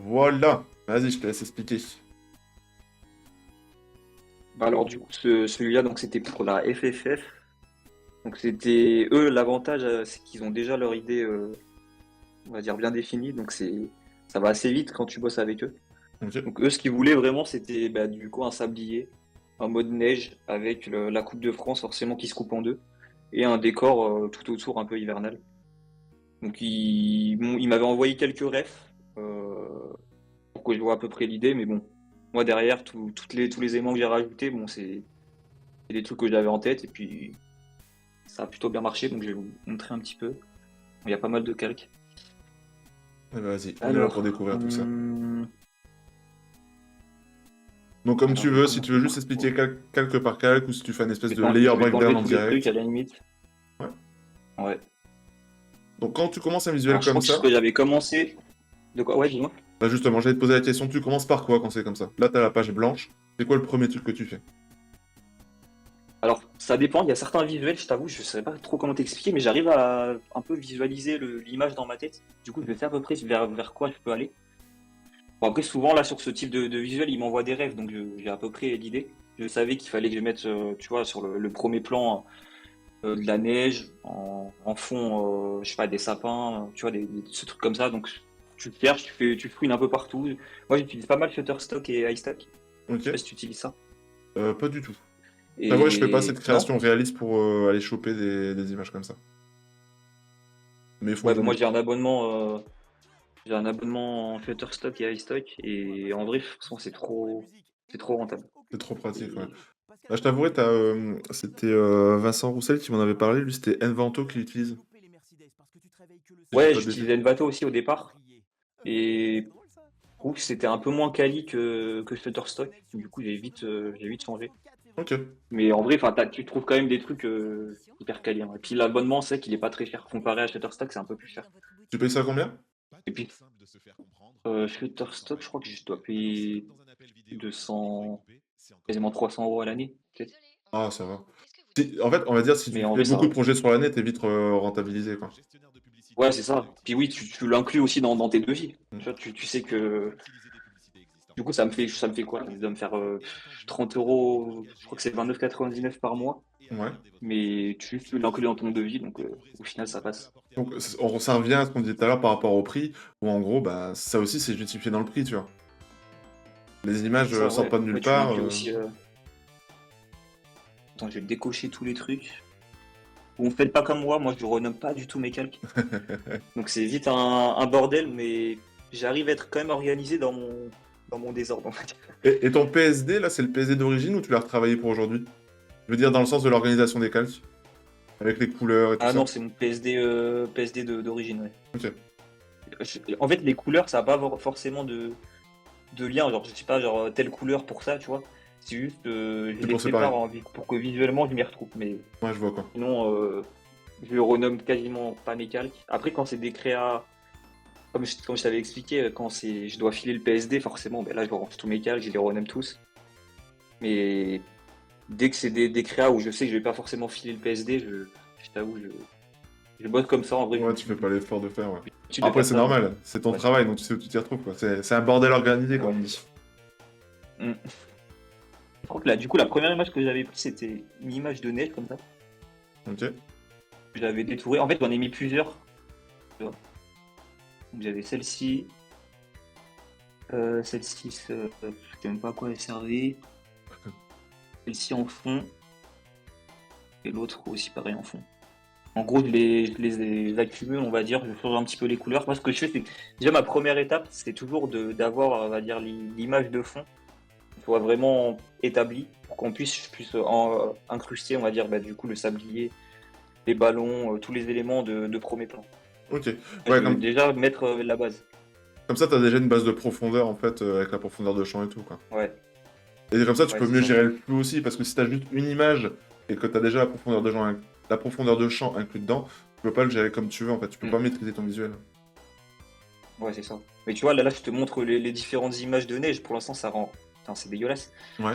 Voilà. Vas-y, je te laisse expliquer. Bah alors du coup, celui-là, donc c'était pour la FFF. Donc c'était eux, l'avantage, c'est qu'ils ont déjà leur idée, on va dire bien définie. Donc ça va assez vite quand tu bosses avec eux. Ok. Donc eux, ce qu'ils voulaient vraiment, c'était bah, du coup un sablier en mode neige avec la Coupe de France forcément qui se coupe en deux et un décor tout autour un peu hivernal. Donc ils m'avaient envoyé quelques refs pour que je vois à peu près l'idée, mais bon, moi derrière tous les éléments que j'ai rajoutés, bon c'est des trucs que j'avais en tête et puis ça a plutôt bien marché, donc je vais vous montrer un petit peu. Il y a pas mal de calques. Eh ben, vas-y, on est là pour Alors, découvrir tout ça. Donc, comme tu je vais veux, si tu veux commencer juste par quoi? expliquer calque par calque ou si tu fais une espèce de Je layer vais breakdown t'enlever en tous les trucs direct. à la limite. Ouais. Ouais. Donc, quand tu commences un visuel Alors, je comme crois que ce ça, que j'avais commencé. De quoi? Ouais, dis-moi. bah justement, j'allais te poser la question, tu commences par quoi quand c'est comme ça? Là, t'as la page blanche. C'est quoi le premier truc que tu fais? Alors, ça dépend. Il y a certains visuels, je t'avoue, je ne saurais pas trop comment t'expliquer, mais j'arrive à un peu visualiser l'image dans ma tête. Du coup, je sais à peu près vers quoi je peux aller. Bon, après, souvent, là, sur ce type de visuel, il m'envoie des rêves, donc j'ai à peu près l'idée. Je savais qu'il fallait que je mette, tu vois, sur le premier plan de la neige, en fond, je sais pas, des sapins, tu vois, ce truc comme ça. Donc, tu cherches, tu fouines un peu partout. Moi, j'utilise pas mal Shutterstock et iStack. Je sais pas Ok. si tu utilises ça. Pas du tout. J'avoue, je fais pas Et cette non? création réaliste pour aller choper des images comme ça. Mais il faut que Ouais, je bah m'y moi mette. j'ai un abonnement en Shutterstock et iStock et en vrai, franchement, c'est trop rentable. C'est trop pratique, ouais. Et- Bah, je t'avouerai, c'était Vincent Roussel qui m'en avait parlé. Lui, c'était Envanto qui l'utilise. Si je dis Ouais, pas de bêtises. j'utilisais Envato aussi au départ et je trouve que c'était un peu moins quali que Shutterstock. Du coup, j'ai vite changé. Ok. Mais en vrai, enfin, tu trouves quand même des trucs hyper quali, hein. Et puis l'abonnement, c'est qu'il est pas très cher. Comparé à Shutterstock, c'est un peu plus cher. Tu payes ça combien? Et puis, Shutterstock, je crois que je dois payer 200, quasiment 300 euros à l'année, peut-être. Ah, ça va. En fait, on va dire, si tu Mais en fais vrai, ça beaucoup de va. projets sur l'année, t'es vite rentabilisé, quoi. Ouais, c'est ça. Puis oui, tu l'inclus aussi dans tes devis. Mm. Tu vois, tu sais que du coup, ça me fait quoi? Ça doit me faire 30 euros. Je crois que c'est 29,99 par mois. Ouais. Mais tu l'inclus dans ton devis, donc au final, ça passe. Donc, ça revient à ce qu'on disait tout à l'heure par rapport au prix, où en gros, bah, ça aussi, c'est justifié dans le prix, tu vois. Les images C'est ça, sortent ouais. pas de Ouais, nulle tu part. l'inclus aussi. Attends, je vais décocher tous les trucs. Vous ne faites pas comme moi, je renomme pas du tout mes calques. Donc c'est vite un bordel, mais j'arrive à être quand même organisé dans mon désordre, en fait. Et ton PSD, là, c'est le PSD d'origine ou tu l'as retravaillé pour aujourd'hui? Je veux dire, dans le sens de l'organisation des calques, avec les couleurs et tout Ah ça. non, c'est mon PSD, PSD d'origine, ouais. Ok. En fait, les couleurs, ça n'a pas forcément de lien. Genre, je sais pas, genre, telle couleur pour ça, tu vois. C'est juste, je C'est les pour séparer. prépare pour que visuellement, je m'y retrouve. Mais Ouais, je vois quoi. sinon, je renomme quasiment pas mes calques. Après, quand c'est des créas, comme je t'avais expliqué, quand je dois filer le PSD, forcément, ben là, je range tous mes calques, je les renomme tous. Mais dès que c'est des créas où je sais que je vais pas forcément filer le PSD, je t'avoue, je bosse comme ça. En vrai, Ouais, tu fais pas l'effort de faire, ouais. j'ai l'habitude de Après, faire c'est ça, donc normal, c'est ton ouais. travail, donc tu sais où tu t'y retrouves, quoi. C'est un bordel organisé, comme Ouais. on dit. Mm. Je crois que là, du coup, la première image que j'avais prise, c'était une image de neige comme ça. Ok. Je l'avais détourée. En fait, j'en ai mis plusieurs. Tu vois. Donc, j'avais celle-ci, celle-ci, je sais même pas à quoi elle servait. Celle-ci en fond, et l'autre aussi pareil en fond. En gros, je les accumule, on va dire, je change un petit peu les couleurs. Moi, ce que je fais, c'est que déjà ma première étape, c'est toujours d'avoir, on va dire, l'image de fond soit vraiment établie pour qu'on puisse incruster, on va dire, bah, du coup, le sablier, les ballons, tous les éléments de premier plan. Ok. Je Ouais, veux déjà mettre la base. comme ça, t'as déjà une base de profondeur, en fait, avec la profondeur de champ et tout, quoi. Ouais, Et comme ça, tu ouais, peux c'est mieux ça. gérer le flou aussi, parce que si t'as juste une image et que t'as déjà la profondeur de champ inclus dedans, tu peux pas le gérer comme tu veux, en fait. Tu peux Mm. pas maîtriser ton visuel. Ouais, c'est ça. Mais tu vois, là, je te montre les différentes images de neige. Pour l'instant, ça rend. Enfin, c'est dégueulasse. Ouais.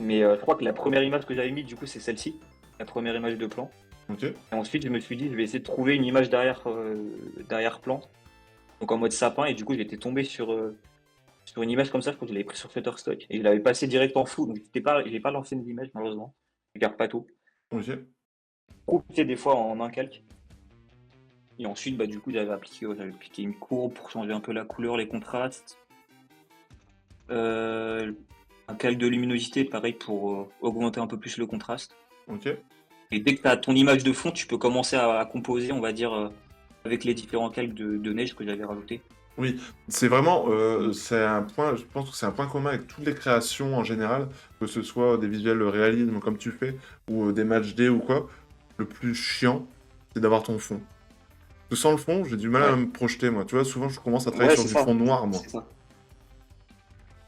Mais je crois que la première image que j'avais mise, du coup, c'est celle-ci. La première image de plan. Ok. Et ensuite, je me suis dit, je vais essayer de trouver une image derrière, derrière plan donc en mode sapin, et du coup j'étais tombé sur une image comme ça, je crois que je l'avais pris sur Shutterstock, et je l'avais passé direct en flou, donc j'ai pas lancé l'image malheureusement. Je garde pas tout. OK. Coupé des fois en un calque. Et ensuite, bah, du coup, j'avais appliqué une courbe pour changer un peu la couleur, les contrastes. Un calque de luminosité, pareil, pour augmenter un peu plus le contraste. OK. Et dès que tu as ton image de fond, tu peux commencer à composer, on va dire, avec les différents calques de neige que j'avais rajoutés. Oui, c'est vraiment, c'est un point je pense que c'est un point commun avec toutes les créations en général, que ce soit des visuels réalisme comme tu fais ou, des matchs D ou quoi. Le plus chiant, c'est d'avoir ton fond. Parce que sans le fond, j'ai du mal à Ouais, me projeter moi, tu vois? Souvent, je commence à travailler ouais, sur c'est du ça. fond noir, moi. C'est ça.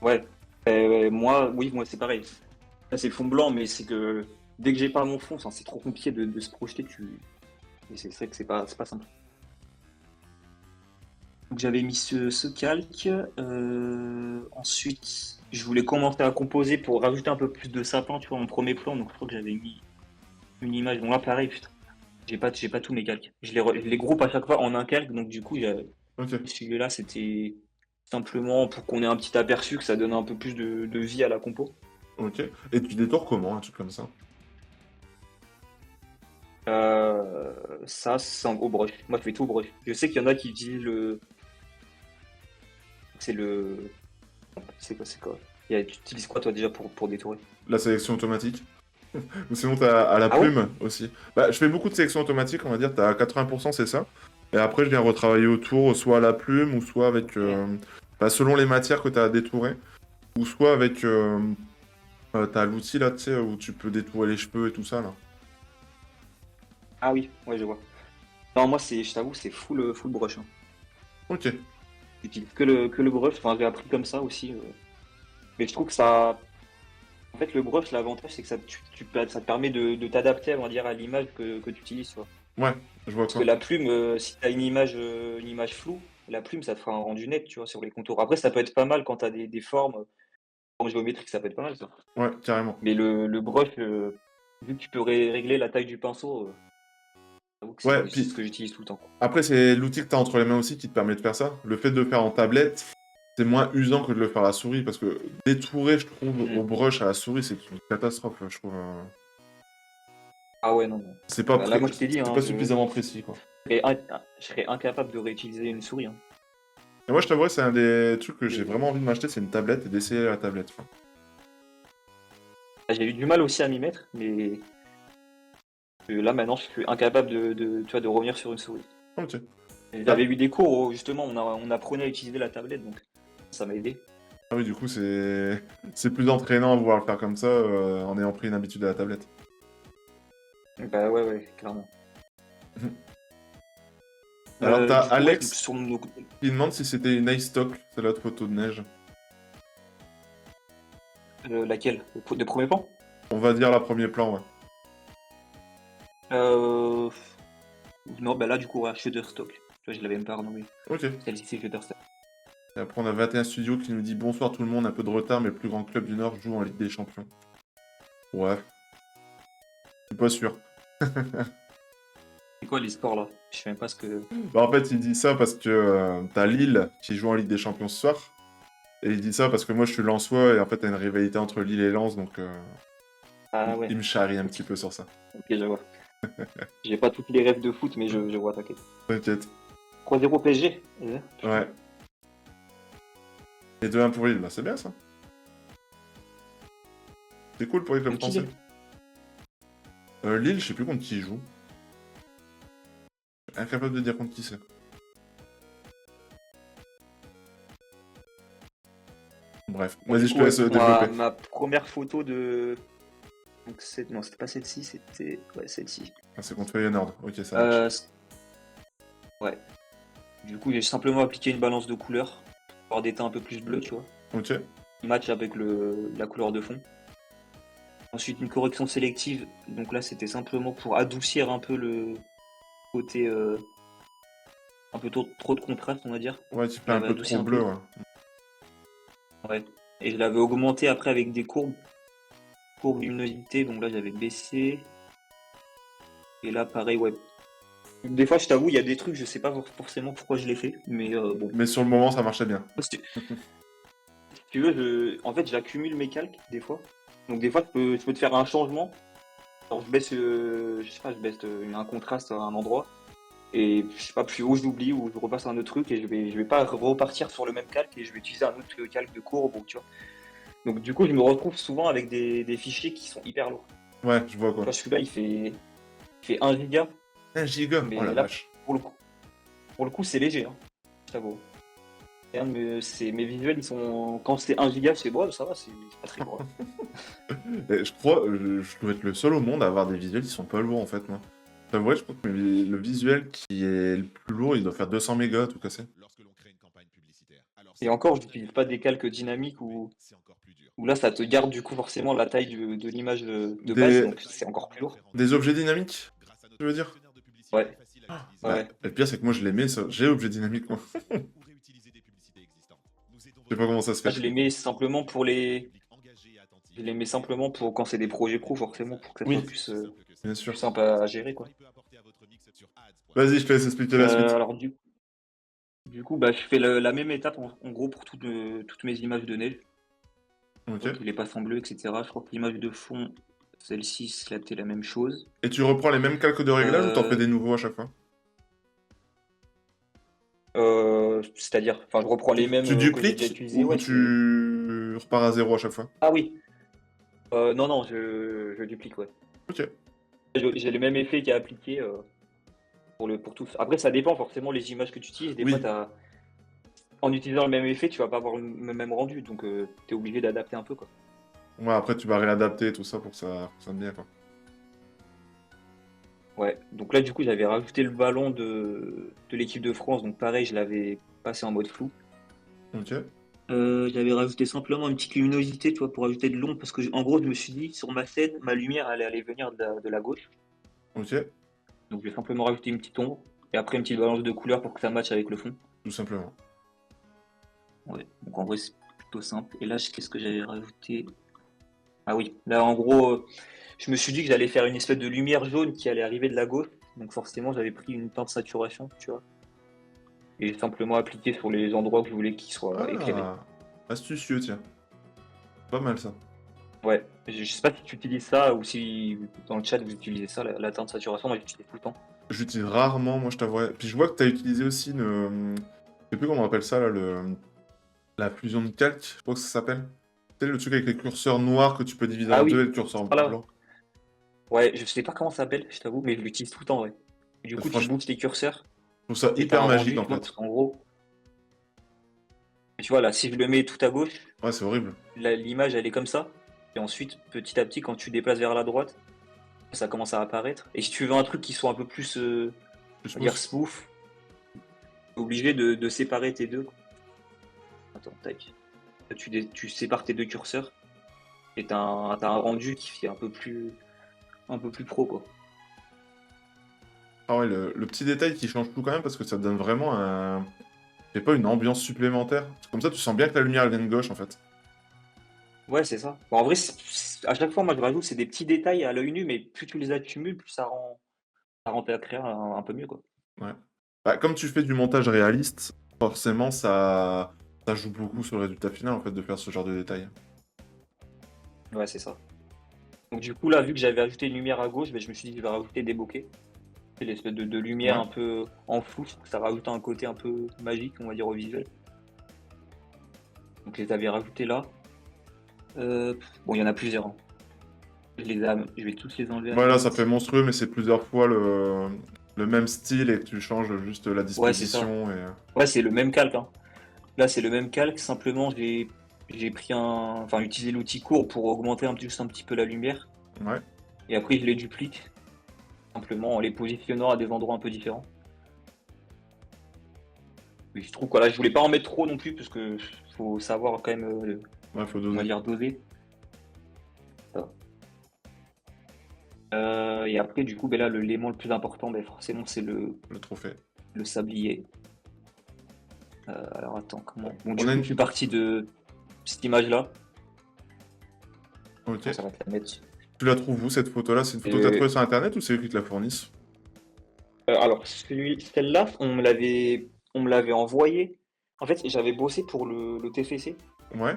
Ouais. Moi, oui, moi, c'est pareil. Là, c'est le fond blanc, mais c'est que dès que j'ai pas mon fond, enfin, c'est trop compliqué de se projeter. Et c'est vrai que c'est pas simple. Donc j'avais mis ce calque. Ensuite, je voulais commencer à composer pour rajouter un peu plus de sapin, tu vois, en premier plan. Donc je crois que j'avais mis une image. Bon là, pareil, putain, j'ai pas tous mes calques. Je les groupe à chaque fois en un calque. Donc du coup, OK, celui-là, c'était simplement pour qu'on ait un petit aperçu, que ça donne un peu plus de vie à la compo. OK. Et tu détores comment un truc comme ça? Ça, c'est au brush. Moi, je fais tout au brush. Je sais qu'il y en a qui utilisent c'est le, c'est quoi? Tu utilises quoi toi déjà pour détourer? La sélection automatique? Ou sinon tu as à la Ah ouais? plume aussi? Bah, je fais beaucoup de sélection automatique, on va dire, tu as 80 c'est ça. Et après, je viens retravailler autour, soit à la plume ou soit avec, bah, selon les matières que tu as à détourer, ou soit avec, tu l'outil là, tu sais, où tu peux détourer les cheveux et tout ça là. Ah oui, ouais, je vois. Non, moi, je t'avoue, c'est full brush, hein. OK. J'utilise que le brush. Enfin, j'ai appris comme ça aussi. Mais je trouve que ça. En fait, le brush, l'avantage, c'est que ça te permet de t'adapter, on va dire, à l'image que tu utilises, tu vois. Ouais, je vois Parce que quoi. la plume, si t'as une image floue, la plume, ça te fera un rendu net, tu vois, sur les contours. Après, ça peut être pas mal quand t'as des formes géométriques, ça peut être pas mal, ça. Ouais, carrément. Mais le brush, vu que tu peux régler la taille du pinceau, j'avoue que Ouais, c'est puis ce que j'utilise tout le temps, quoi. après, c'est l'outil que tu as entre les mains aussi qui te permet de faire ça. Le fait de le faire en tablette, c'est moins usant que de le faire à la souris, parce que détourer, je trouve, au Mm. brush à la souris, c'est une catastrophe, je trouve. Ah ouais, non, non. C'est pas, Bah, là, moi, je t'ai dit, c'est hein, pas suffisamment précis, quoi. je serais incapable de réutiliser une souris, hein. Et moi, je t'avoue, c'est un des trucs que j'ai Et- vraiment envie de m'acheter, c'est une tablette et d'essayer la tablette, quoi. J'ai eu du mal aussi à m'y mettre, mais là, maintenant, je suis incapable tu vois, de revenir sur une souris. Ok. Et Ah, j'avais eu des cours où, justement, on apprenait à utiliser la tablette, donc ça m'a aidé. ah oui, du coup, c'est plus entraînant à pouvoir le faire comme ça, en ayant pris une habitude à la tablette. Bah ouais, ouais, clairement. Alors, t'as Du coup, ouais, donc Alex sur nos... qui demande si c'était une ice stock, c'est l'autre photo de neige. Laquelle? De premier plan? On va dire la premier plan, ouais. Euh... Non, bah là, du coup, ouais, Shutterstock. Tu vois, je l'avais même pas renommé. Ok. Celle-ci, c'est Shutterstock. Et après, on a 21 Studios qui nous dit bonsoir tout le monde, un peu de retard, mais le plus grand club du Nord joue en Ligue des Champions. Ouais, je suis pas sûr. C'est quoi les sports, là? Je sais même pas ce que... Bah, en fait, il dit ça parce que t'as Lille qui joue en Ligue des Champions ce soir. Et il dit ça parce que moi je suis Lensois et en fait t'as une rivalité entre Lille et Lens, donc Ah il ouais, me charrie un petit peu sur ça. ok, je vois. J'ai pas toutes les rêves de foot, mais je vois, t'inquiète. T'inquiète. 3-0 PSG. Ouais. Et 2-1 pour Lille, bah c'est bien ça. C'est cool pour les clubs Qui français. Lille, je sais plus contre qui il joue. Incapable de dire contre qui c'est. Bref, Bon, du vas-y, je coup, te ouais, laisse pour ma, développer. ma première photo de... Donc, non, c'était pas celle-ci, c'était... Ouais, celle-ci. Ah, c'est contre Feyenoord, ok, ça marche. Ouais. Du coup, j'ai simplement appliqué une balance de couleurs pour avoir des teints un peu plus bleus, tu vois. Ok, Match avec la couleur de fond. Ensuite, une correction sélective. Donc là, c'était simplement pour adoucir un peu le côté... un peu trop de contraste, on va dire. ouais, tu Je fais un l'avais peu adouci trop un bleu, peu. ouais. Ouais. Et je l'avais augmenté après avec des courbes luminosité. Donc là, j'avais baissé. Et là, pareil, ouais. Des fois, je t'avoue, il y a des trucs, je sais pas forcément pourquoi je les fais, mais bon. Mais sur le moment, ça marchait bien. Si tu veux, en fait, j'accumule mes calques des fois. Donc des fois, je peux te faire un changement. Alors je baisse, je sais pas, je baisse un contraste à un endroit. Et je sais pas, plus haut, je l'oublie ou je repasse à un autre truc et je vais pas repartir sur le même calque et je vais utiliser un autre calque de courbe ou tu vois. Donc du coup, je me retrouve souvent avec des fichiers qui sont hyper lourds. Ouais, je vois Tu quoi. vois, celui-là, il fait 1 giga, 1 giga. Oh mais la là, vache. pour le coup, c'est léger, hein, je t'avoue. Mes visuels, ils sont. Quand c'est 1 giga, c'est bon, ça va, c'est pas très lourd. Et je crois, je dois être le seul au monde à avoir des visuels qui sont pas lourds en fait, moi. Enfin, ouais, je crois que le visuel qui est le plus lourd, il doit faire 200 mégas, tout cassé. Et encore, je n'utilise pas des calques dynamiques où là, ça te garde du coup forcément la taille de l'image de base, Des, donc c'est encore plus lourd. des objets dynamiques, tu veux dire? Ouais, ouais, Bah, ouais. le pire, c'est que moi je les mets, j'ai objet dynamique, moi. Je sais pas comment ça se Là, fait. je les mets simplement pour quand c'est des projets pro, forcément, pour que ça soit Oui, bien plus sûr. simple à gérer, quoi. Vas-y, je te laisse expliquer la suite. Alors du coup, bah, je fais la même étape en gros pour toutes mes images de neige. Ok. Donc, les passants bleus, etc. Je crois que l'image de fond, celle-ci, c'était la même chose. Et tu reprends les mêmes calques de réglage ou t'en fais Euh, des nouveaux à chaque fois? C'est-à-dire, enfin, je reprends les mêmes Tu que j'ai déjà dupliques utilisés. ou Ouais, c'est. tu repars à zéro à chaque fois? Ah oui. Non, non, je duplique, ouais. Ok. J'ai le même effet qui est appliqué pour tous. Après, ça dépend forcément les images que tu utilises. Des fois, Oui. en utilisant le même effet, tu vas pas avoir le même rendu. Donc, tu es obligé d'adapter un peu, quoi. Ouais, après tu vas réadapter tout ça pour que ça fonctionne bien, quoi. Ouais. Donc là, du coup, j'avais rajouté le ballon de l'équipe de France. Donc, pareil, je l'avais passé en mode flou. Ok. J'avais rajouté simplement une petite luminosité, tu vois, pour ajouter de l'ombre, parce que en gros, je me suis dit, sur ma scène, ma lumière, elle allait venir de la gauche. Ok. Donc, je vais simplement rajouter une petite ombre, et après une petite balance de couleur pour que ça matche avec le fond. Tout simplement. Ouais, donc en vrai, c'est plutôt simple. Et là, qu'est-ce que j'avais rajouté? Ah oui, là, en gros, je me suis dit que j'allais faire une espèce de lumière jaune qui allait arriver de la gauche. Donc, forcément, j'avais pris une teinte saturation, tu vois, et simplement appliqué sur les endroits que je voulais qu'ils soient éclairés. Ah, astucieux, tiens. Pas mal ça. Ouais, je sais pas si tu utilises ça ou si dans le chat vous utilisez ça, la teinte saturation, moi j'utilise tout le temps. J'utilise rarement, moi je t'avouerais. Puis je vois que t'as utilisé aussi je sais plus comment on appelle ça là, la fusion de calque, je crois que ça s'appelle. Tu sais, le truc avec les curseurs noirs que tu peux diviser Ah en deux et oui, le curseur voilà. blanc. Ouais, je sais pas comment ça s'appelle, je t'avoue, mais je l'utilise tout le temps, ouais. Et du coup, tu Franchement, bouges tes curseurs je trouve ça et t'as hyper un magique rendu, en tu vois, fait. parce qu'en gros, tu vois là, si je le mets tout à gauche, Ouais, c'est horrible. l'image elle est comme ça. Et ensuite, petit à petit, quand tu déplaces vers la droite, ça commence à apparaître. Et si tu veux un truc qui soit un peu plus, Plus on va dire smooth. smooth, t'es obligé de séparer tes deux. Attends, tac. Là, tu sépares tes deux curseurs et t'as un rendu qui fait un peu plus pro, quoi. Ah ouais, le petit détail qui change tout quand même parce que ça te donne vraiment un. Je sais pas, une ambiance supplémentaire. Comme ça, tu sens bien que la lumière elle vient de gauche en fait. Ouais, c'est ça. Bon, en vrai, à chaque fois, moi, je rajoute, c'est des petits détails à l'œil nu, mais plus tu les accumules, plus ça rend ta créa un peu mieux, quoi. Ouais. Bah, comme tu fais du montage réaliste, forcément ça joue beaucoup sur le résultat final en fait de faire ce genre de détails. Ouais, c'est ça. Donc, du coup, là, vu que j'avais ajouté une lumière à gauche, ben, je me suis dit, je vais rajouter des bokeh. C'est l'espèce de lumière Ouais. un peu en flou, ça rajoute un côté un peu magique, on va dire, au visuel. Donc, je les avais rajoutés là. Bon, il y en a plusieurs, hein. Je vais tous les enlever à la Voilà, ça fait limite. monstrueux, mais c'est plusieurs fois le même style et que tu changes juste la Ouais, c'est ça. disposition et. Ouais, c'est le même calque, hein. Là, c'est le même calque, simplement j'ai pris enfin utilisé l'outil court pour augmenter juste un petit peu la lumière, Ouais. et après je les duplique, simplement en les positionnant à des endroits un peu différents. Mais je trouve que là, je voulais pas en mettre trop non plus, parce que faut savoir quand même, Ouais, faut on va doser. dire doser. Ça. Et après, du coup, ben là, l'élément le plus important, ben forcément, c'est Le trophée. le sablier. Alors attends, comment? Bon, On du a coup, une. je suis parti de cette image-là. Ok. Attends, ça va te la mettre. Tu la trouves où cette photo-là? C'est une photo que t'as Et trouvée sur internet ou c'est eux qui te la fournissent? Alors, celle-là, on me l'avait envoyé. En fait, j'avais bossé pour le TFC. Ouais.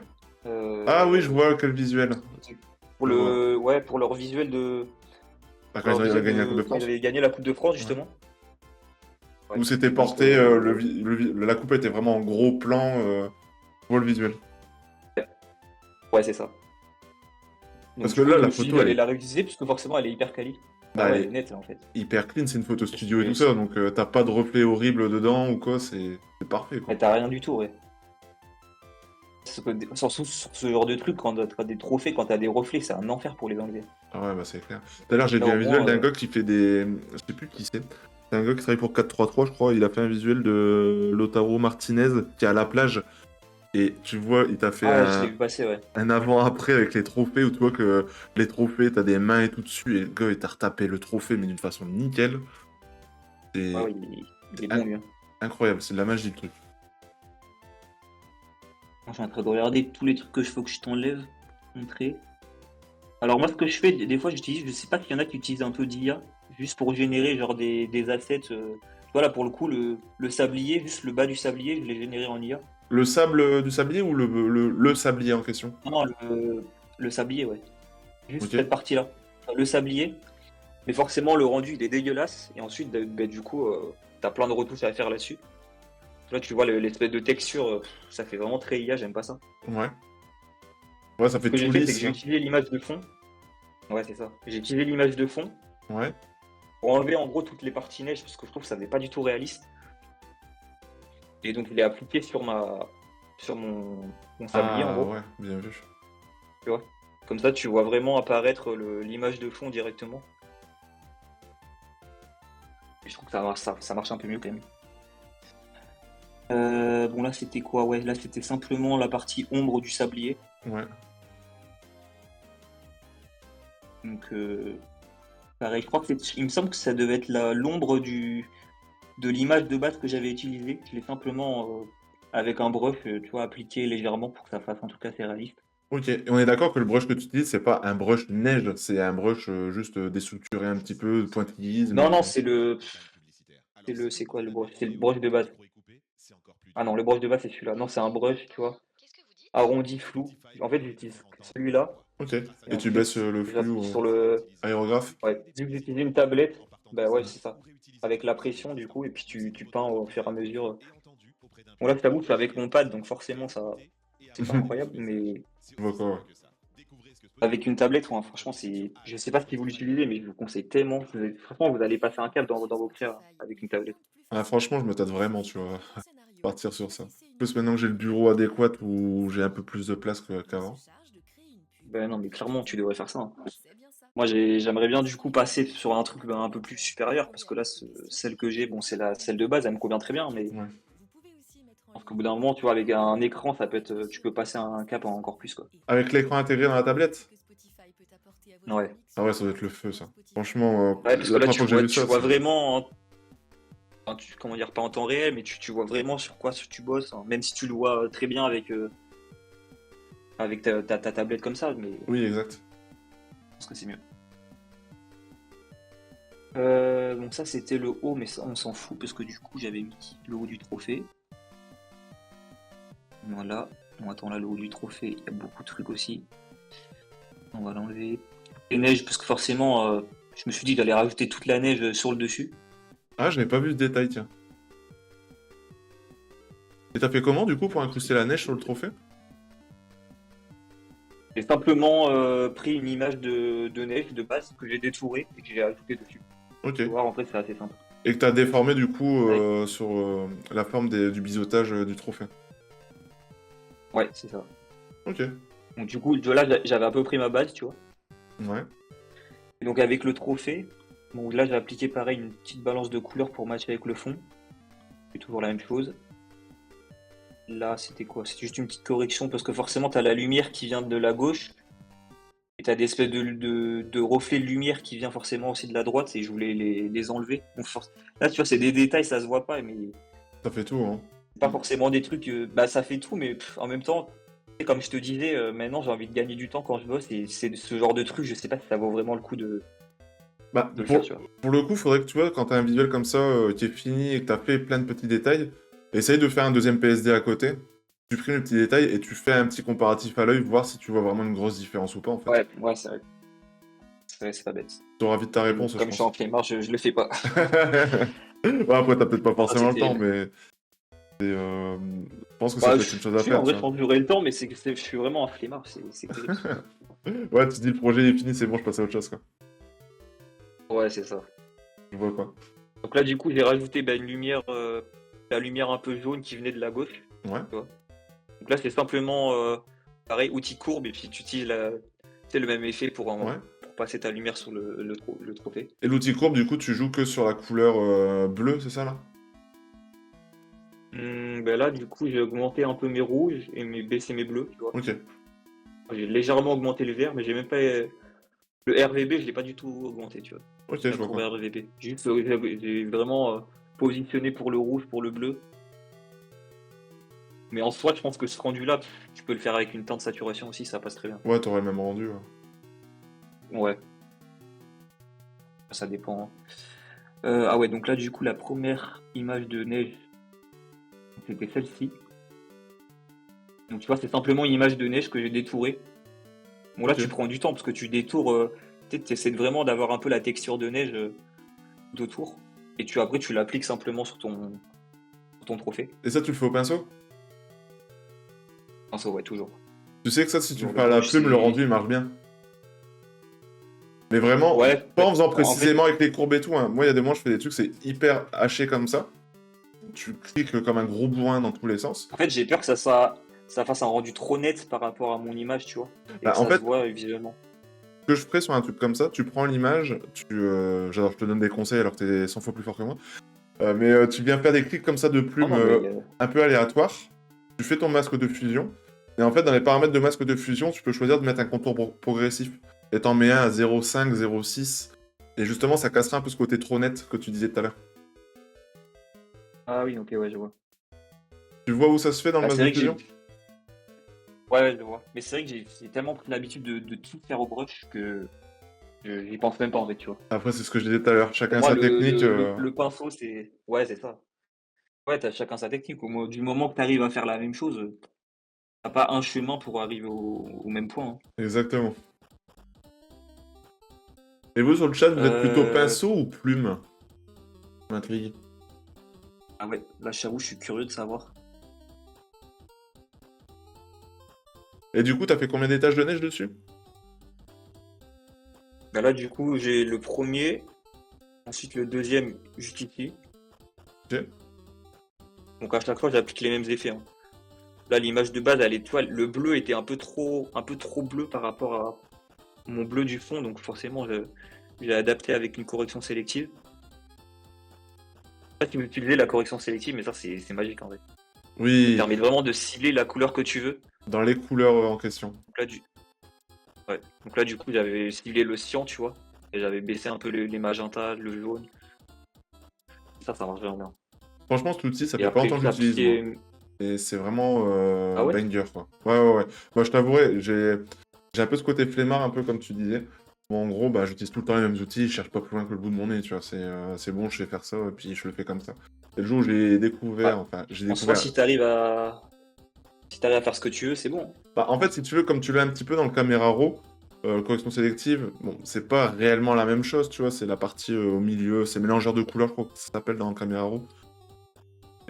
Ah oui, je euh, vois quel visuel. pour Je vois. le, ouais, pour leur visuel de, Ah, pour quand leur ils avaient visuel gagné la Coupe de de quand ils France. avaient gagné la Coupe de France, Ouais. justement. Ouais. Où c'était Donc, porté, la coupe était vraiment en gros plan. Je vois le visuel. ouais, c'est ça. Donc, Parce que du coup, là, je la me suis dit photo, elle d'aller est, la réutiliser, parce que forcément, elle est hyper quali. Bah bah, elle ouais, elle est est nette, en fait. hyper clean, c'est une photo studio et tout Et ça, donc t'as pas de reflet horrible dedans ou quoi, c'est parfait quoi. t'as rien du tout, ouais. Surtout sur ce genre de truc, quand t'as des trophées, quand t'as des reflets, c'est un enfer pour les enlever. Ah ouais, bah c'est clair. Tout à l'heure, j'ai Là, vu au un visuel moins, d'un gars qui fait des. Je sais plus qui c'est. C'est un gars qui travaille pour 433, je crois. Il a fait un visuel de Lautaro Martinez qui est à la plage. Et tu vois, il t'a fait ah ouais, je l'ai vu passer, ouais. un avant-après avec les trophées où tu vois que les trophées, t'as des mains et tout dessus. Et le gars, il t'a retapé le trophée, mais d'une façon nickel. Ouais, C'est ouais, il c'est est bon, lui, hein. incroyable, c'est de la magie le truc. Moi, je suis en train de regarder tous les trucs que je faut que je t'enlève, montrer. Alors moi, ce que je fais, des fois, j'utilise, je sais pas qu'il y en a qui utilisent un peu d'IA, juste pour générer genre des assets. Voilà, pour le coup, le sablier, juste le bas du sablier, je l'ai généré en IA. Le sable du sablier ou le sablier en question? Non, non, le sablier, ouais. Ok. Juste cette partie-là. Enfin, le sablier, mais forcément, le rendu, il est dégueulasse. Et ensuite, bah, du coup, t'as plein de retouches à faire là-dessus. Là, tu vois l'espèce de texture, ça fait vraiment très IA, j'aime pas ça. Ouais. Ouais, ça Ce fait que j'ai tout fait, c'est que lisse. j'ai utilisé l'image de fond. Ouais, c'est ça. J'ai utilisé l'image de fond Ouais. pour enlever en gros toutes les parties neige parce que je trouve que ça n'est pas du tout réaliste. Et donc je l'ai appliqué sur mon sablier en Ah gros. ouais, bien vu. Tu vois. Comme ça, tu vois vraiment apparaître l'image de fond directement. Et je trouve que ça marche un peu mieux quand même. Bon là c'était quoi? Ouais, là c'était simplement la partie ombre du sablier. Ouais. Donc pareil, je crois que il me semble que ça devait être l'ombre de l'image de base que j'avais utilisée. Je l'ai simplement avec un brush, tu vois, appliqué légèrement pour que ça fasse en tout cas assez réaliste. Ok. Et on est d'accord que le brush que tu utilises, c'est pas un brush neige, c'est un brush juste déstructuré un petit peu, pointillise, Non, mais. non, c'est quoi le brush? C'est le brush de base. Ah non, le brush de base c'est celui-là. Non, c'est un brush, tu vois, arrondi flou. En fait, j'utilise celui-là Ok. et Et tu baisses ensuite le flux j'appuie au sur le. aérographe? Ouais, vu que j'utilise une tablette, bah ouais, c'est ça. Avec la pression du coup, et puis tu peins au fur et à mesure. Bon là, je t'avoue que c'est avec mon pad, donc forcément ça, c'est pas incroyable, mais Je vois quoi, ouais. avec une tablette, ouais, franchement, je sais pas si vous l'utilisez, mais je vous conseille tellement. Franchement, vous allez passer un cap dans vos créas avec une tablette. Ah, franchement, je me tâte vraiment, tu vois, partir sur ça. En plus, maintenant que j'ai le bureau adéquat où j'ai un peu plus de place qu'avant. Ben non, mais clairement, tu devrais faire ça, hein. Moi, j'aimerais bien du coup passer sur un truc un peu plus supérieur, parce que là, celle que j'ai, bon, c'est celle de base, elle me convient très bien, mais je Ouais. pense qu'au bout d'un moment, tu vois, avec un écran, ça peut être, tu peux passer un cap encore plus, quoi. Avec l'écran intégré dans la tablette? Ouais. Ah ouais, ça doit être le feu, ça. Franchement, Ouais, parce que la là, première fois que j'ai vu tu ça, vois c'est. vraiment, enfin, comment dire, pas en temps réel, mais tu vois vraiment sur quoi tu bosses, hein. Même si tu le vois très bien avec ta tablette comme ça, mais je Oui, exact. pense que c'est mieux. Donc ça c'était le haut, mais ça on s'en fout parce que du coup j'avais mis le haut du trophée. Voilà. Bon attends, là le haut du trophée, il y a beaucoup de trucs aussi. On va l'enlever. Les neiges, parce que forcément je me suis dit d'aller rajouter toute la neige sur le dessus. Ah, je n'ai pas vu ce détail, tiens. Et t'as fait comment, du coup, pour incruster la neige sur le trophée? J'ai simplement pris une image de neige de base que j'ai détourée et que j'ai ajouté dessus. Ok. Tu vois, en fait c'est assez simple. Et que t'as déformé, du coup, Avec- sur la forme du biseautage du trophée. Ouais, c'est ça. Ok. Donc du coup, là j'avais à peu près ma base, tu vois. Ouais. Et donc avec le trophée, bon là j'ai appliqué pareil une petite balance de couleurs pour matcher avec le fond. C'est toujours la même chose. Là c'était quoi? C'était juste une petite correction parce que forcément t'as la lumière qui vient de la gauche et t'as des espèces de reflets de lumière qui vient forcément aussi de la droite et je voulais les enlever. Donc là tu vois c'est des détails, ça se voit pas mais Ça fait tout, hein. c'est pas forcément des trucs, bah ça fait tout mais en même temps, comme je te disais, maintenant j'ai envie de gagner du temps quand je bosse et c'est ce genre de truc, je sais pas si ça vaut vraiment le coup Bah, de le faire, tu vois. pour le coup, faudrait que tu vois, quand t'as un visuel comme ça qui est fini et que t'as fait plein de petits détails, essaye de faire un deuxième PSD à côté. Tu supprimes les petits détails et tu fais un petit comparatif à l'œil, voir si tu vois vraiment une grosse différence ou pas en fait. Ouais, c'est vrai. C'est vrai, c'est pas bête. T'auras vite ta réponse, je Comme je suis en pense. flemmard, je le fais pas. Ouais, après, t'as peut-être pas Ah, forcément le temps, c'était. mais je pense que ça Bah, peut être une chose à si, en faire, tu vrai, je vois. pense que j'aurai le temps, mais je suis vraiment un flemmard, c'est terrible. Ouais, tu te dis le projet est fini, c'est bon, je passe à autre chose, quoi. Ouais, c'est ça. Je vois quoi. Donc là, du coup, j'ai rajouté bah, une lumière, la lumière un peu jaune qui venait de la gauche. Ouais, Tu vois. Donc là, c'est simplement, pareil, outil courbe, et puis tu utilises c'est le même effet ouais. pour passer ta lumière sur le trophée. Et l'outil courbe, du coup, tu joues que sur la couleur bleue, c'est ça, là? Ben là, du coup, j'ai augmenté un peu mes rouges et baissé mes bleus, tu vois. Ok, J'ai légèrement augmenté le vert, mais j'ai même pas. Le RVB, je l'ai pas du tout augmenté, tu vois. ok, je La vois courbe quoi. RVB. Juste, j'ai vraiment positionné pour le rouge, pour le bleu. Mais en soi, je pense que ce rendu-là, tu peux le faire avec une teinte de saturation aussi, ça passe très bien. Ouais, t'aurais le même rendu. Ouais. Ouais, ça dépend. Ah ouais, donc là, du coup, la première image de neige, c'était celle-ci. Donc tu vois, c'est simplement une image de neige que j'ai détourée. Bon, là, Ok. tu prends du temps parce que tu détours, tu essaies vraiment d'avoir un peu la texture de neige d'autour. Et après, tu l'appliques simplement sur ton trophée. Et ça, tu le fais au pinceau? Enfin, ça, ouais, toujours. Tu sais que ça, si tu le Toujours, fais le à la rouge, plume, le c'est. rendu, il marche bien. Mais vraiment, Ouais, pas en faisant en fait, précisément avec les courbes et tout, hein. Moi, il y a des moments, je fais des trucs, c'est hyper haché comme ça. Tu cliques comme un gros bourrin dans tous les sens. j'ai peur que ça fasse un rendu trop net par rapport à mon image, tu vois. Et Bah, que en ça se fait, voit visuellement. ce que je ferais sur un truc comme ça, tu prends l'image, genre, je te donne des conseils alors que t'es 100 fois plus fort que moi. Tu viens faire des clics comme ça de Oh plume non, mais. un peu aléatoires. Tu fais ton masque de fusion. Et en fait, dans les paramètres de masque de fusion, tu peux choisir de mettre un contour progressif. Et t'en mets un à 0,5, 0,6. Et justement, ça cassera un peu ce côté trop net que tu disais tout à l'heure. Ah oui, ok, ouais, je vois. Tu vois où ça se fait dans le Ah, masque c'est de vrai que j'ai. fusion? Ouais, je vois. Mais c'est vrai que j'ai tellement pris l'habitude de tout faire au brush que j'y pense même pas en fait, tu vois. Après, c'est ce que je disais tout à l'heure. Pour Chacun moi, sa technique. le pinceau, c'est. Ouais, c'est ça. Ouais, t'as chacun sa technique. Du moment que t'arrives à faire la même chose, t'as pas un chemin pour arriver au même point, hein. Exactement. Et vous, sur le chat, vous êtes plutôt Euh... pinceau ou plume? Ça m'intrigue. Ah ouais, là, j'avoue, je suis curieux de savoir. Et du coup, t'as fait combien d'étages de neige dessus? Bah là, du coup, j'ai le premier, ensuite le deuxième, juste ici. Ok. Donc à chaque fois, j'applique les mêmes effets, hein. Là, l'image de base, elle est, tu vois, le bleu était un peu trop bleu par rapport à mon bleu du fond, donc forcément, j'ai adapté avec une correction sélective. Je sais pas si vous utilisez la correction sélective, mais ça, c'est magique en fait. Ça te Oui, permet vraiment de cibler la couleur que tu veux. dans les couleurs en question. Donc là, ouais. Donc là, du coup, j'avais ciblé le cyan, tu vois, et j'avais baissé un peu les magentas, le jaune. Ça marche vraiment bien. Franchement, cet outil, ça Et fait pas après, longtemps que juste j'utilise, moi. appliquer. Et c'est vraiment Ah ouais? banger, quoi. Ouais, ouais, ouais. Moi, je t'avouerai, j'ai un peu ce côté flemmard, un peu comme tu disais. Bon, en gros, bah, j'utilise tout le temps les mêmes outils, je cherche pas plus loin que le bout de mon nez, tu vois. C'est bon, je sais faire ça, et puis je le fais comme ça. Et le jour où j'ai Ouais. découvert, enfin, j'ai En soi, découvert. si t'arrives à faire ce que tu veux, c'est bon. Bah, en fait, si tu veux, comme tu l'as un petit peu dans le caméra raw, correction sélective, bon, c'est pas réellement la même chose, tu vois. C'est la partie au milieu, c'est mélangeur de couleurs, je crois que ça s'appelle dans le caméra raw.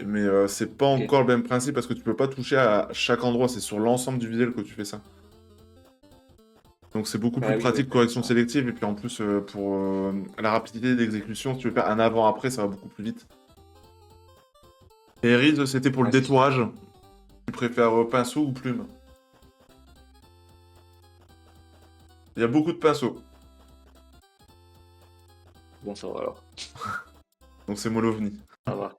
Mais c'est pas Ok. encore le même principe parce que tu peux pas toucher à chaque endroit, c'est sur l'ensemble du visuel que tu fais ça. Donc c'est beaucoup plus Ah oui, ouais, pratique correction effectivement. sélective et puis en plus pour la rapidité d'exécution, si tu veux faire un avant-après, ça va beaucoup plus vite. Et Riz, c'était pour le Ouais, c'est sûr. détourage. Tu préfères pinceau ou plume? Il y a beaucoup de pinceaux, Bon, ça va alors. donc c'est Molovni. Ça va.